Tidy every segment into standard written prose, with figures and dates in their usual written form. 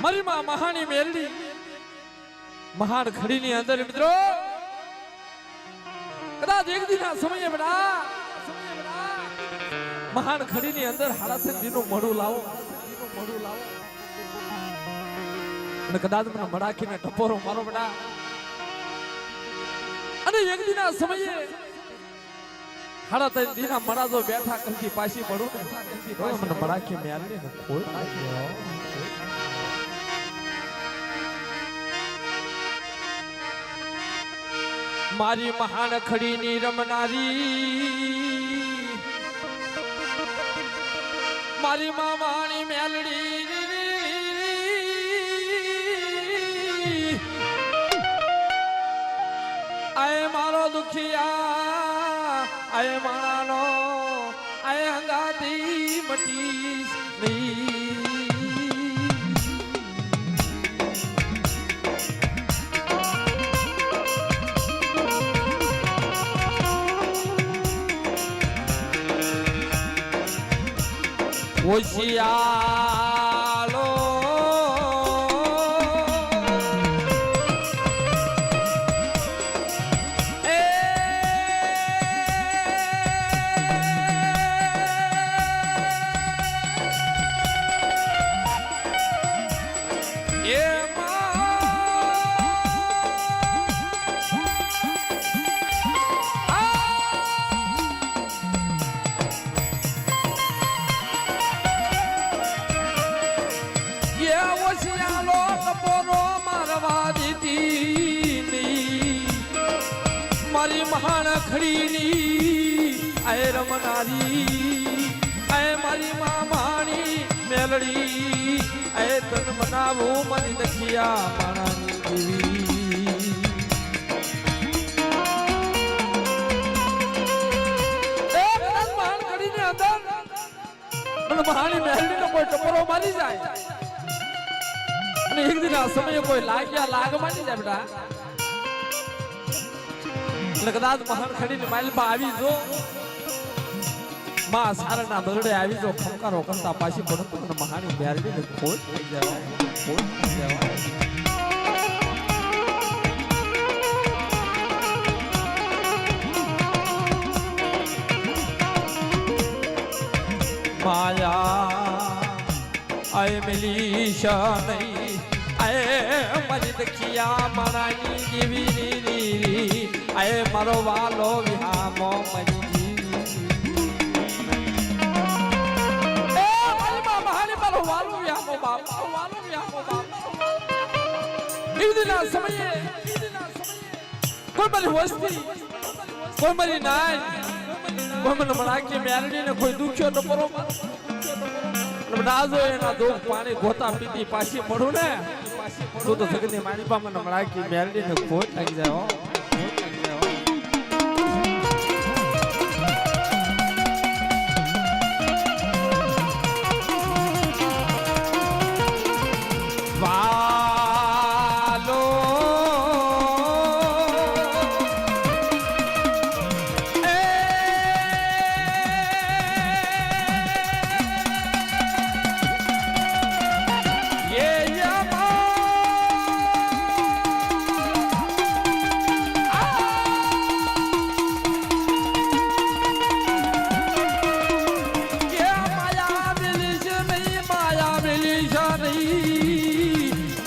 મારી માં મહાની મેલડી મહાન ખડીની અંદર મિત્રો કદાચ એક દિના સમયે બડા મહાન ખડીની અંદર હાડાસે દીનું મળું લાવો અને કદાચ મને મડાખીને ટપોરો મારો બડા અને એક દિના સમયે હાડા તઈ દીના મડાજો બેઠા કંકી પાછી પડું ને મને મડાખી મેલડી ને કોઈ મારી મહાન ખડીની રમનારી મારી મામાની મેલડી આય મારો દુખિયા આય માણાનો આય હંગાતી મટીશ નહીં ઓશિયાલો મારી મહાન ખડીની આય રમનારી આય મારી મામાની મેલડી આય તન મનાવું મારી દખિયા માણાની દેવી મહાન ખડીની અંદર મને મહાની મેલડીનો કોઈ ટપરો મારી જાય અને એક દિન આ સમયે કોઈ લાગ્યા લાગ મારી જાય બેટા એટલે કદાચ મહાન ખડીની માલમાં આવી જો માં સારના બરડે આવી જો ખમકારો કરતા પાછી પરંતુ મને મહાની મેલડીને ખોટ થઈ જવાય માયા આય મિલીશા નહીં આય મારી દખિયા મારાની દેવીની આય મારો વાલો વિહામો મરી મહાની મારો વાલો વિહામો બાપ દીદીના સમયે કોઈ મારી વસ્તી કોઈ મારી નાય કોઈ મને મણાકી મેલડીને કોઈ દુખ્યો તો પરો નાજો એના દોગ પાણી ગોતા પીતી પાછી પડું ને તું તો સગની મારી પા મને મણાકી મેલડીને ખોટ લાગી જાય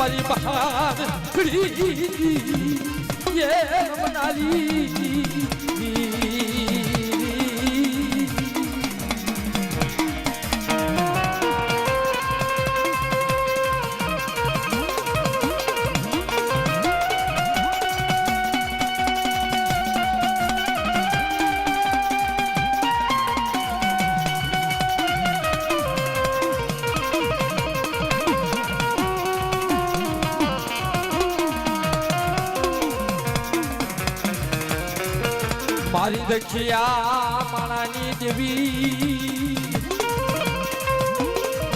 મારી મહાન ખડી ये રમનારી મારી દખિયા માણાની દેવી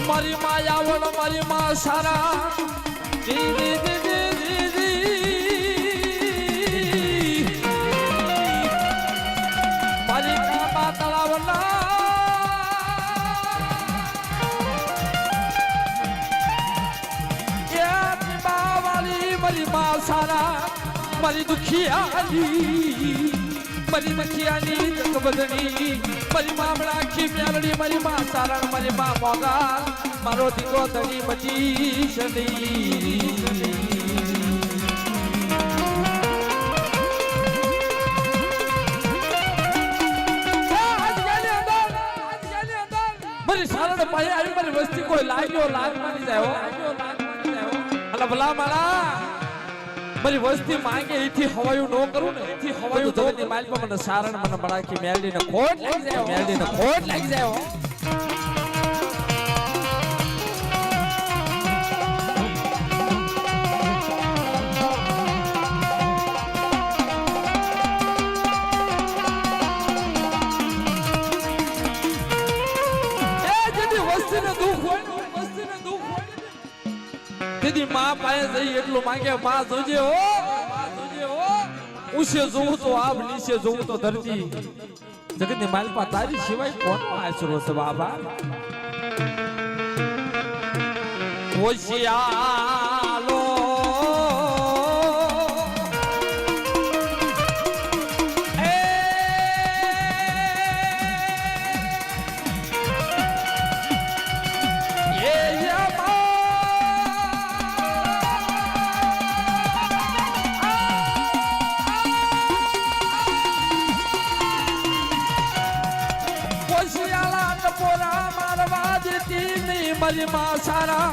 મારી માયાવળ મારી માં સારા મારી કાપા તળાવના મારી માં સારા મારી દુખિયાની મારી દુખિયાની જગબદની મારી માં રાખી મેલડી મારી માં સારા મારી માં મોગા મારો દીકરો ધણી બચી શની મારી સારા પાસે આવી મારી વસ્તી કોઈ લાગ્યો લાગ માની જાય અલા ભલા મારા મારી વસ્તી માંગે એથી હવાયું ન કરું ને એથી હવાયું જગતની માલ પર મને સારણ મને બળાકી મેલડીને ખોટ લાગી જાય મેલડીને ખોટ લાગી જાય દીદી માં પાસે જઈ એટલું માંગે માં જોજે હો ઉસે જોઉં તો આબ નીચે જોઉં તો ધરતી જગતની માલપા તારી સિવાય કોનો આશરો છે બાબા ઓશિયાલો મારી માં સારા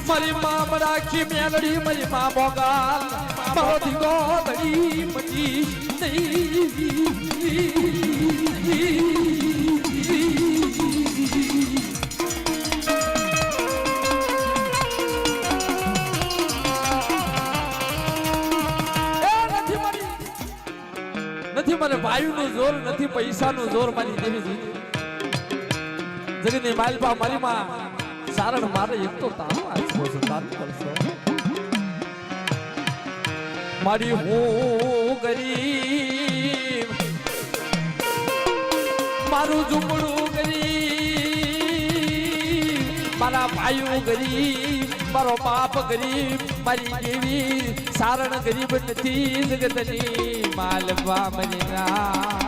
મારી માં રાખી મેલડી મારી માં મોગાલ મારો દીકરો ધણી બચી નથી મને વાયુનું જોર નથી પૈસાનું જોર મારી દેવી જગતની માલપા મારી માં સારણ મારે એક તો તારો આશરો છે તારું કરશો મારી હું ગરીબ મારું ઝૂંપડું ગરીબ મારા ભાઈઓ ગરીબ મારો બાપ ગરીબ મારી દેવી સારણ ગરીબ નથી જગતની માલપા મારી ના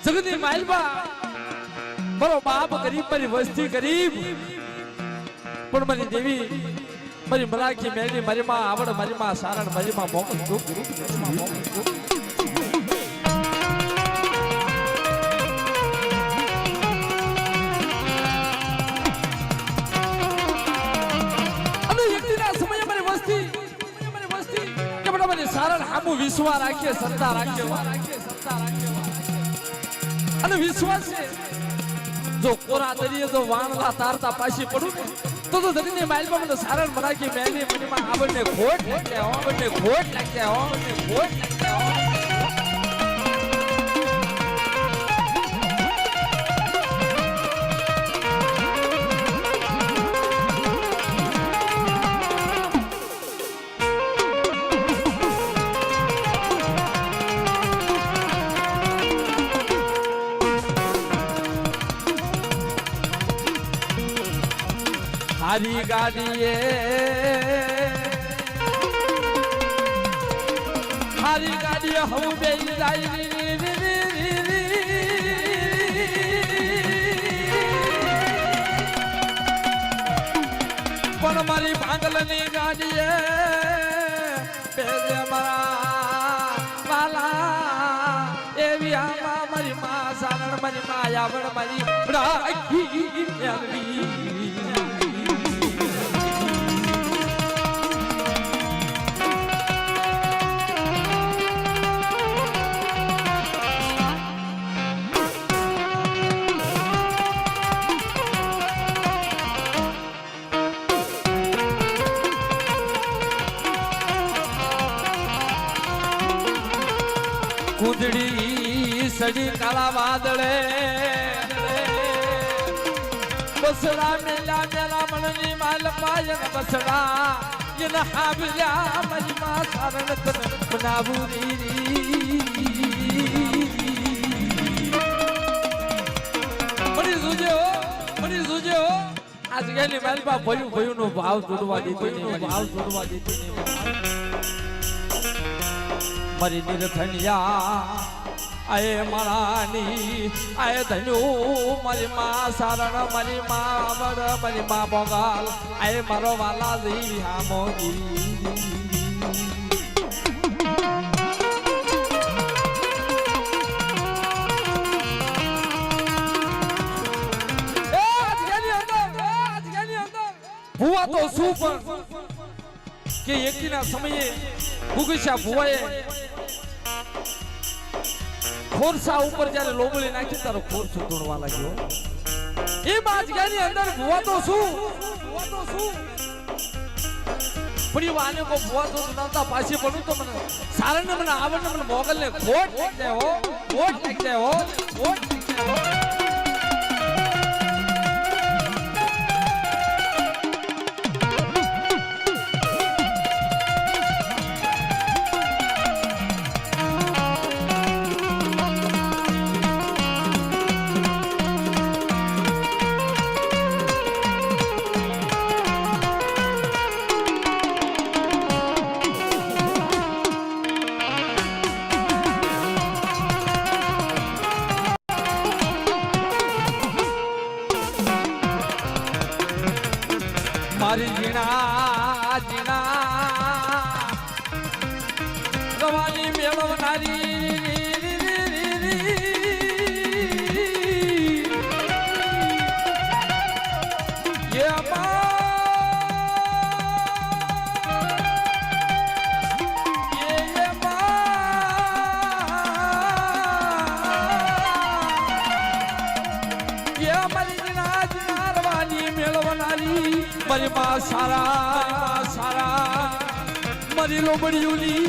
જગતની માલપા મારો બાપ ગરીબ મારી વસ્તી ગરીબ પણ મારી દેવી મારી મલાકી મેળી મારી માં આવડ મારી માં સારણ મારી માં મોકલ દુઃખ અને એકદીના સમયે મારી વસ્તી કે બડા મારી સારણ હામુ વિશ્વા રાખીએ સત્તા રાખીએ અને વિશ્વાસ છે જો કોરા દરિયે જો વાણલા તારતા પાછી પડું તો જગતની માલપા મને સારણ મરાકી મેલી મનીમાં આવડને ખોટ લાગે આવડને ખોટ લાગે આવડને ખોટ લાગે હારી ગાડીએ હું બેસી જાય પણ મારી ભાંગલની ગાડીએ બેસે મારા વાલા એવી આમાં મારી માં સારણ મારી માં આવડ મારી રાખી કુંદડી સડી કાળા વાદળે બસડા મેલા મેલા મણની માલ પાયન બસડા યન હાબલ્યા મારી માં સારણ તન બનાવું રી આ જગ્યાની માલમાં ભયું નો ભાવ જોડવા દીધી નહીં મારી નિરથણિયા આય મારાની આય ધન્યુ મારી માં સારણ મારી માં અમર મારી માં બોગાલ આય મારો વાલા દેવી હા મોગી ભુવા તો શું પણ કે એકના સમયે ભૂગસ્યા ભુવાએ ખોરસા ઉપર જ્યારે લોબળી નાખી તારો ખોરસો તોડવા લાગ્યો એ બાજગાની અંદર ભુવા તો શું પણ એ વાને કો ભુવા તો સુનાવતા પાછી પડું તો મને સારણને મને આવડને મને મોગલને ખોટ લાગી જાય હો ખોટ લાગી જાય હો ખોટ લાગી જાય હો મારી જીણા જીણા ગવાની મેળવનારી મારી માં સારા મારી લોબડીઓની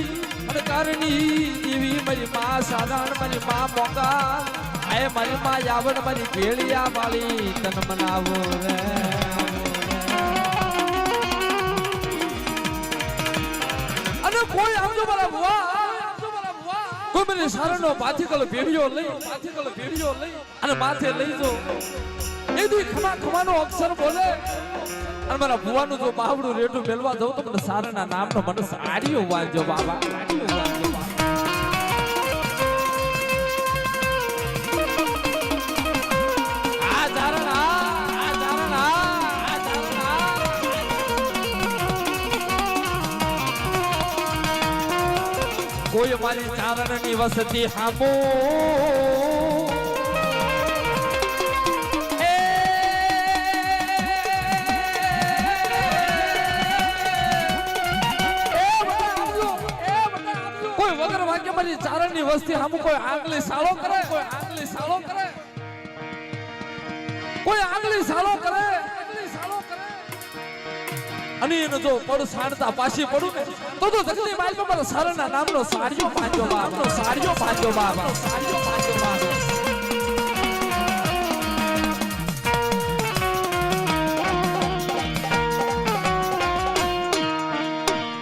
અડકારની દેવી મારી માં સાધારણ મારી માં મોગા આય મારી માં યાવડ મારી ભેળિયા વાળી તન મનાવો રે અને કોઈ આવજો મારા ભુવા કોઈ મને સારણનો પાથીકલ ભેળિયો લઈ અને માથે લઈ જો એ દી ખમાનો અક્ષર બોલે અને મારા ભુવાનું જો બાવડું રેટું મેલવા જાઉં તો મને સારાના નામનો મને સાડીઓ વાંચજો બાબા કોઈ મારી ચારણની વસતી હામો મારી ચારણની વસ્તી હમ કોઈ આંગલી સાળો કરે અને એનો જો પડ સાડતા પાછી પડું ને તો જગની માલ પર મારા સારણના નામનો સાડીઓ પાંચો બાબા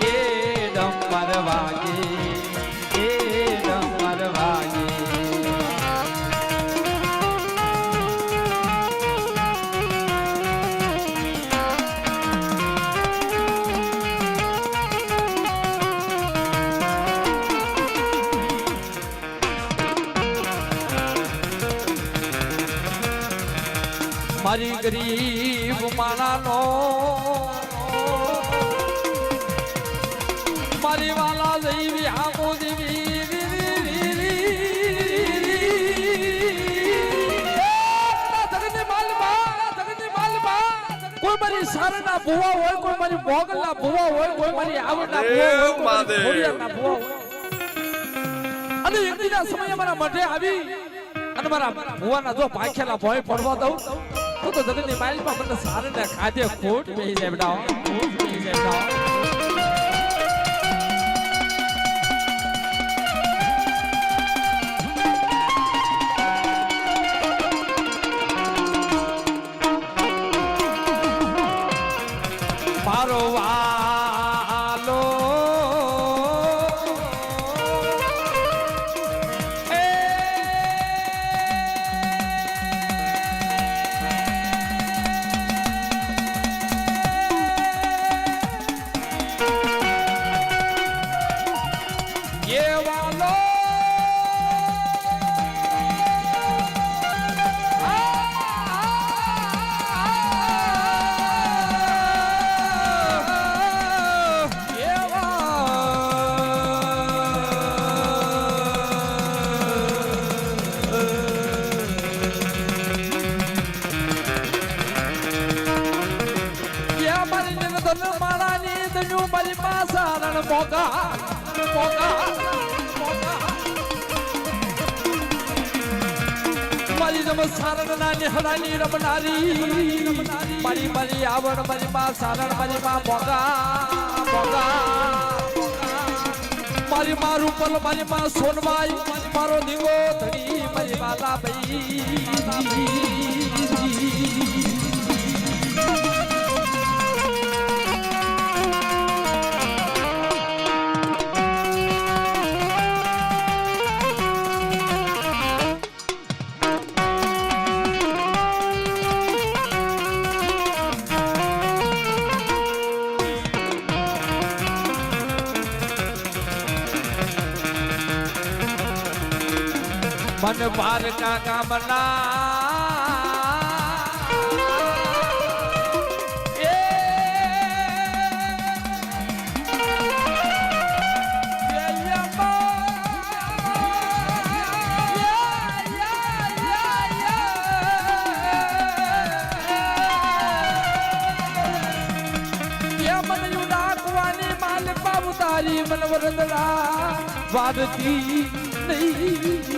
એ ડંબર વાગે મારી ગરીબ માણાનો મારી વાલા દેવી આમો દેવી કોઈ મારી સારના ભુવા હોય કોઈ મારી મોગલના ભુવા હોય કોઈ મારી આવડના ભુવા હોય કોઈ ખોડિયારના ભુવા હોય અને એકદીના સમયે મારા મઢે આવી અને મારા ભુવાના જો પાખેલા ભોય પડવા દઉં તો જગતની માલમાં મને સારને ખાધે ખોટ બેહી જાય બેટા મારો વાલો મારી માં સારણ મોગા મોગા મારી રમ સારણ ના નિહળાની રમનારી મારી મારી આવડ મારી માં સારણ મારી માં મોગા મોગા મારી માં રૂપલ મારી માં સોનબાઈ મારો દીવો ધણી મારી વાલા ભાઈ मन बार का कामना તારી મન વરદડા વાદતી નહીં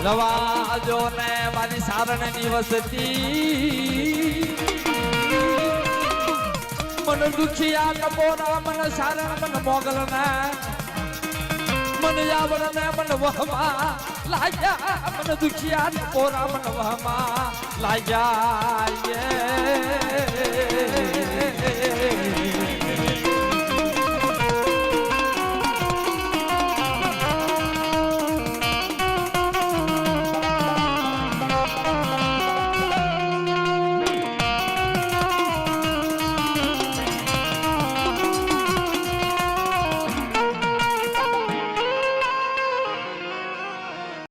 લવાજો ને મારી સારણ ની વસતી મન દુખિયા કપોરા મન સારણ મન મોગલ ને મન યાવણ ને મન વહમા લાગ્યા મન દુખિયા કપોરા મન વહમા લાગ્યા